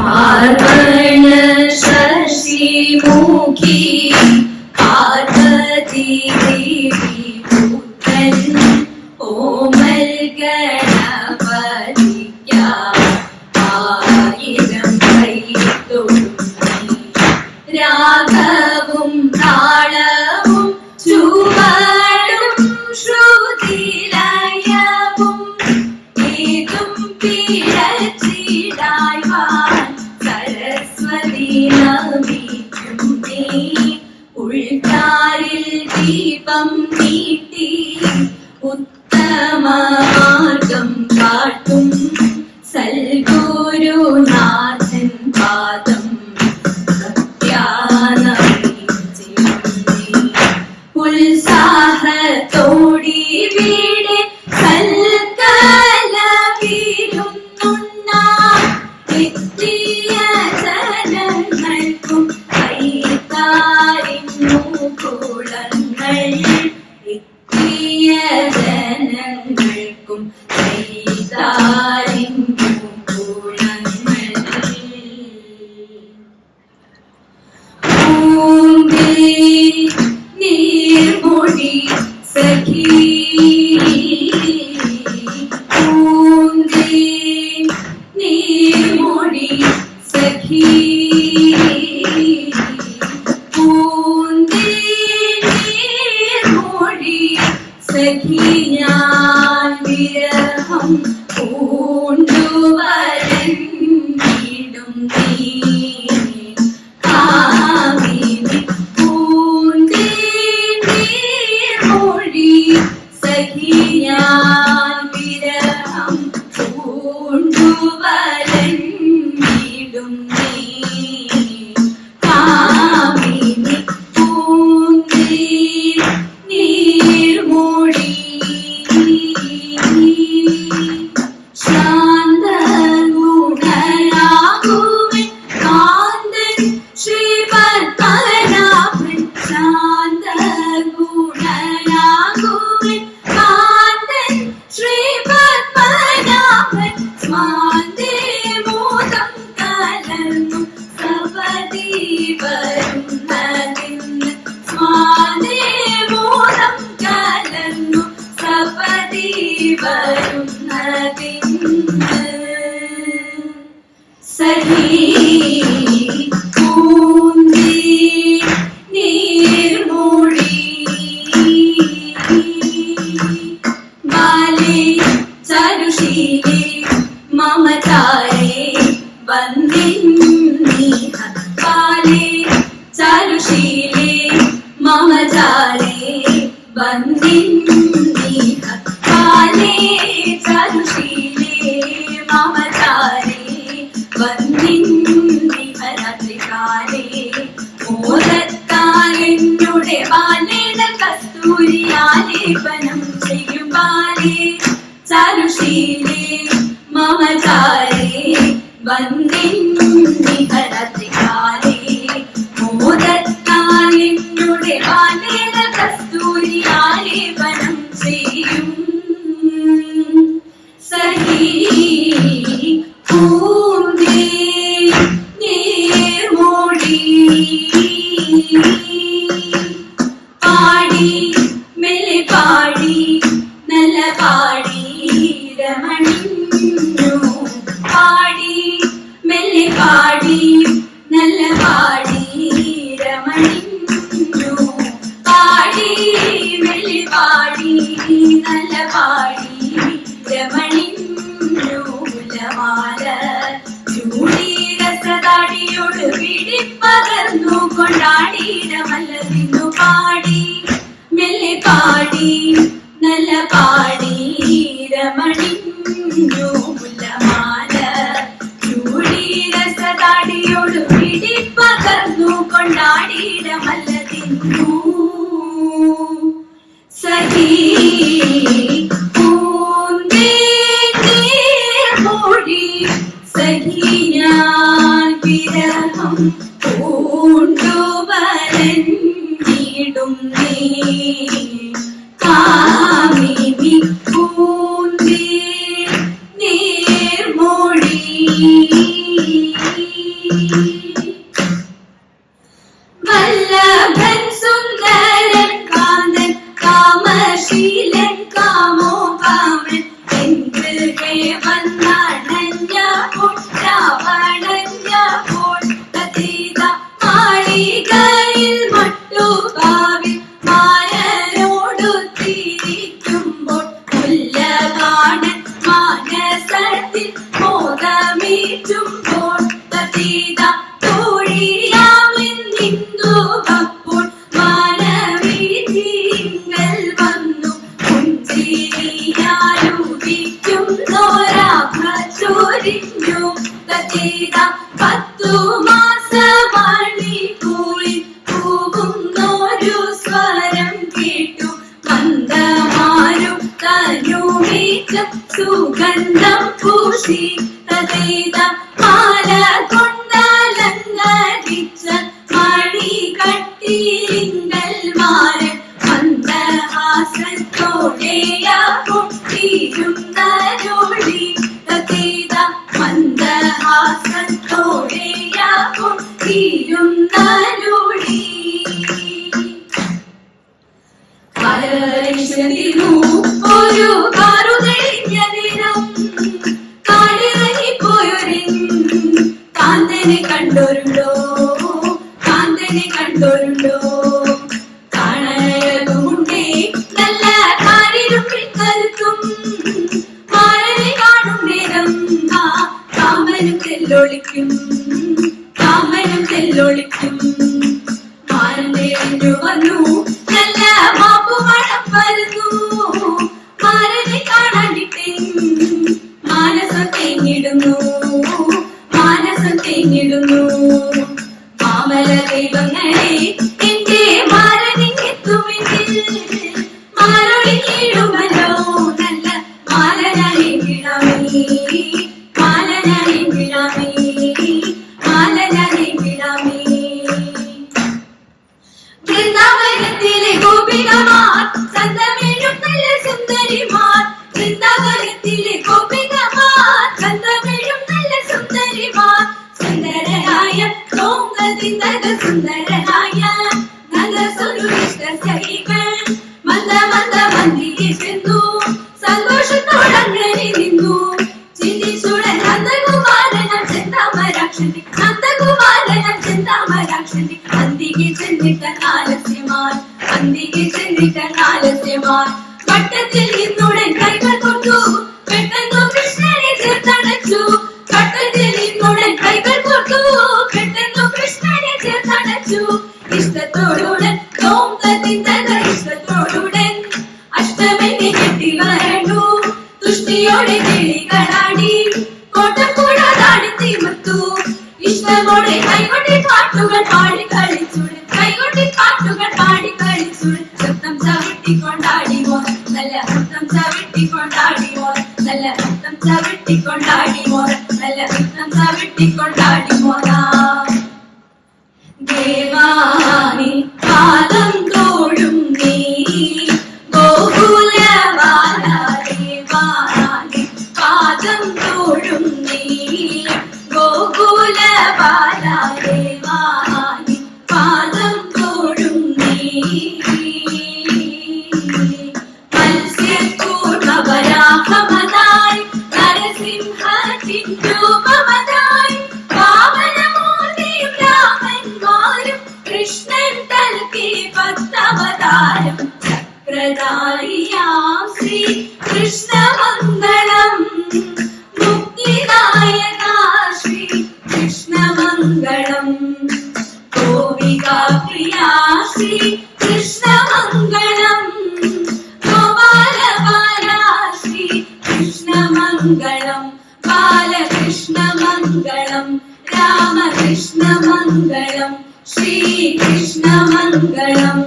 പാർവണ ശശിമുഖി പാർവതി ദേവി പുത്രൻ ഓമൽ ഗണപതിയായിരം കൈതൊഴുന്നി രാഗവും താളവും ചുവടും ശ്രുതിലയവും ഏതും പിഴച്ചിടാൻ സരസ്വതി നമിക്കും നീ ഉൾക്കാരിൽ ദീപം നീട്ടി ഉത്തമമാർഗം കാട്ടും സൽഗുരുനാഥൻ പാദം ഉത്സാഹത്തോടി വീട് എത്തിയ ജനങ്ങൾക്കും കൈകാരിഞ്ഞു കുളങ്ങൾ എത്തിയ ജനങ്ങൾക്കും കൈകാരിഞ്ഞു കുളങ്ങൾ നീർമൊഴി സഖി നീർമൊഴി സഖി നീർമൊഴി സഖി ഞാൻ വിരഹം പൂണ്ടുവരണ്ടിടും നീ കാമിനി പൂന്തീർമൊഴി സഖി ഞാൻ വിരഹം പൂണ്ടുവരണ്ടിടും നീ കാമിനി നീർമൊഴി ശാന്തഗുണനാകുവൻ കാന്തൻ ശ്രീപത്മനാഭൻ ശാന്തഗുണനാകുവൻ കാന്തൻ ശ്രീപത്മനാഭൻ സ്വാന്തേ മോദം കലർന്നു സപതി വരുന്നതിന്ന് സ്വാന്തേ മോദം കലർന്നു സപതി വരുന്നതിന്ന് സഖി നീർമൊഴി ബാലേ ചരുശീലേ മമതാരേ വന്ദിന്യഹ ബാലേ ചരുശീലേ മമതാരേ വന്ദിന്യഹ ബാലേ ചരുശീലേ മമതാരേ വന്ദിന്യഹ രാത്രികാലേ മോദത്താൽ എന്നുടെ ബാലേന കസ്തൂരിയാലേപനം ചെയ്യും ബാലേ ചരുശീലേ മമതാരേ വന്ദിന്യഹ രാത്രികാലേ മോദത്താൽ എന്നുടെ ബാലേന കസ്തൂരിയാലേപനം ചെയ്യും സഖി നീർമൊഴി പാടി മെല്ലെ പാടി നല്ല പാടി രമണിഞ്ഞു പാടി മെല്ലെ പാടി നല്ല പാടി രമണിഞ്ഞു പാടി മെല്ലെ പാടി നല്ല പാടി രമണിഞ്ഞു ലമാല ചൂടി രസതാടിയോട് പിടിപ്പകർന്നു കൊണ്ടാടിയിടമല്ലതിന്നു പാടി മെല്ലെ പാടി നല്ല പാടി രമണിഞ്ഞു ലമാല ചൂടി രസതാടിയോട് പിടിപ്പകർന്നു കൊണ്ടാടിയിടമല്ലതിന്നു സഖി നീർമൊഴി സഖി ഞാൻ വിരഹം പൂണ്ടുവരണ്ടിടും നീ കാമിനി നീർമൊഴി നിന്നു തതേത 10 മാസമണിക്കൂറിൽ പൂവുന്നൊരു സ്വരം കേട്ടു മന്ദമാരും തനുമേറ്റം സുഗന്ധം പൂശി തതേത മാല കൊണ്ടലങ്കരിച്ച മണികട്ടിലിങ്കൽ മാരൻ മന്ദഹാസത്തോടെയാകും തിരുന്നരുളി തതേത മന്ദഹാസത്തോടെയാകും തിരുന്നരുളി കാലവരിശതിനു ഒരു കാറുതെളിഞ്ഞ നേരം കാടിറങ്ങിപ്പോയൊരിൻ കാന്തനെ കണ്ടോരുണ്ടോ കാന്തനെ കണ്ടോരുണ്ടോ കാണയതുമുണ്ടേ നല്ല കാരിലും പിൻകരുത്തും മാരനെ കാണും നേരം ആ കാമനും തെല്ലൊളിക്കും കാമനും തെല്ലൊളിക്കും മാരന്റെ വന്നു നല്ല മാപ്പുമണം വരുന്നു മാരനെ കാണാനിട്ടേ മാനസം തേങ്ങിടുന്നു മാനസം തേങ്ങിടുന്നു മാമല ദൈവങ്ങളെ എന്റെ മാരനെത്തുമെങ്കിൽ മാരൊളി കീഴുമല്ലോ നല്ല മാലനായി വിടാമേ മാലനായി വിടാമേ മാലനായി വിടാമേ വൃന്ദാവനത്തിലെ ഗോപികമാർ ചന്തമേഴും നല്ല സുന്ദരിമാർ വൃന്ദാവനത്തിലെ ഗോപികമാർ ചന്തമേഴും നല്ല സുന്ദരിമാർ സുന്ദരനായ സുന്ദരനായ നഗസുരുഷ്ട സഖികൾ മന്ദ മന്ദ മന്ദിരെ ചെന്നു സന്തോഷത്തോടങ്ങനെ നിന്നു ചിന്തിച്ചുടൻ നന്ദകുമാരനം ചെന്താമരാക്ഷന്റെ നന്ദകുമാരനം ചെന്താമരാക്ഷന്റെ അന്തികെ ചെന്നിട്ട ആലസ്യമാർ അന്തികെ ചെന്നിട്ട ആലസ്യമാർ വട്ടത്തിൽ നിന്നുടൻ കൈകൾ കൊണ്ടു പെട്ടെന്നു കൃഷ്ണനെ ചേർത്തടച്ചു വട്ടത്തിൽ നിന്നുടൻ കൈകൾ കൊണ്ടു പെട്ടെന്നു കൃഷ്ണനെ ചേർത്തടച്ചു ഇഷ്ടത്തോടുടൻ ഓം തത്തിന്തക ഇഷ്ടത്തോടുടൻ അഷ്ടമനെ കെട്ടി വരണു തുഷ്ടിയോടെ കിളികളാടി കോട്ടപ്പുഴാടി തീമത്തു ഇഷ്ടമോടെ കൈകൊട്ടി പാട്ടുകൾ പാടി കളിച്ചുടൻ കൈകൊട്ടി പാട്ടുകൾ പാടി കളിച്ചുടൻ നൃത്തം ചവിട്ടിക്കൊണ്ടാടിമോ നല്ല നൃത്തം ചവിട്ടിക്കൊണ്ടാടിമോ നല്ല നൃത്തം ചവിട്ടിക്കൊണ്ടാടിമോ നല്ല നൃത്തം ചവിട്ടിക്കൊണ്ടാടിമോരാ ദേവാനി പാദം തോഴും നീ ഗോകുലവാല ദേവാനി പാദം തോഴും നീ ഗോകുലവാല ദേവാനി പാദം തോഴും നീ മത്സ്യകൂർമവരാഹമതായി നരസിംഹത്തിൻ രൂപമതായി പാവനമൂർത്തിയും രാമന്മാരും കൃഷ്ണൻ തൽകി പത്തവതാരം ചക്രധാരിയാം ശ്രീ കൃഷ്ണമംഗളം മുക്തിദായക ശ്രീ കൃഷ്ണമംഗളം ഗോപികാപ്രിയാ ശ്രീ കൃഷ്ണമംഗളം ഗോപാലബാല ശ്രീ കൃഷ്ണമംഗളം ബാലകൃഷ്ണമംഗളം രാമകൃഷ്ണമംഗളം ശ്രീകൃഷ്ണമംഗളം